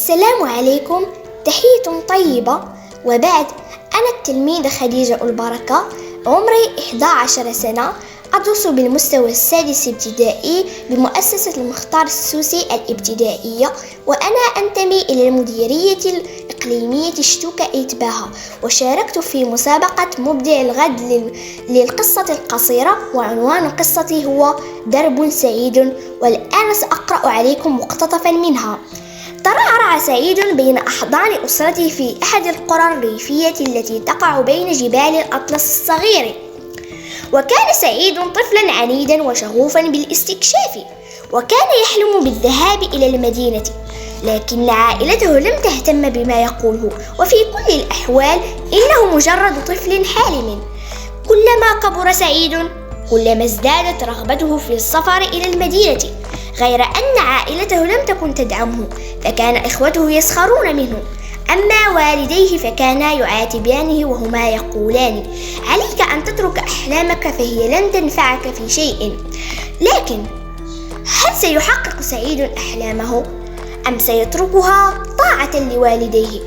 السلام عليكم، تحية طيبة. وبعد، أنا التلميذة خديجة البركة، عمري 11 سنة، أدرس بالمستوى السادس ابتدائي بمؤسسة المختار السوسي الابتدائية، وأنا أنتمي إلى المديرية الإقليمية شتوكا إتباها، وشاركت في مسابقة مبدع الغد للقصة القصيرة، وعنوان قصتي هو درب سعيد، والآن سأقرأ عليكم مقتطفا منها. ترعرع سعيد بين أحضان أسرته في أحد القرى الريفية التي تقع بين جبال الأطلس الصغير. وكان سعيد طفلا عنيدا وشغوفا بالاستكشاف، وكان يحلم بالذهاب إلى المدينة، لكن عائلته لم تهتم بما يقوله، وفي كل الأحوال إنه مجرد طفل حالم. كلما كبر سعيد كلما ازدادت رغبته في السفر إلى المدينة، غير أن عائلته لم تكن تدعمه، فكان إخوته يسخرون منه. أما والديه فكانا يعاتبانه وهما يقولان: عليك أن تترك أحلامك فهي لن تنفعك في شيء. لكن هل سيحقق سعيد أحلامه أم سيتركها طاعة لوالديه؟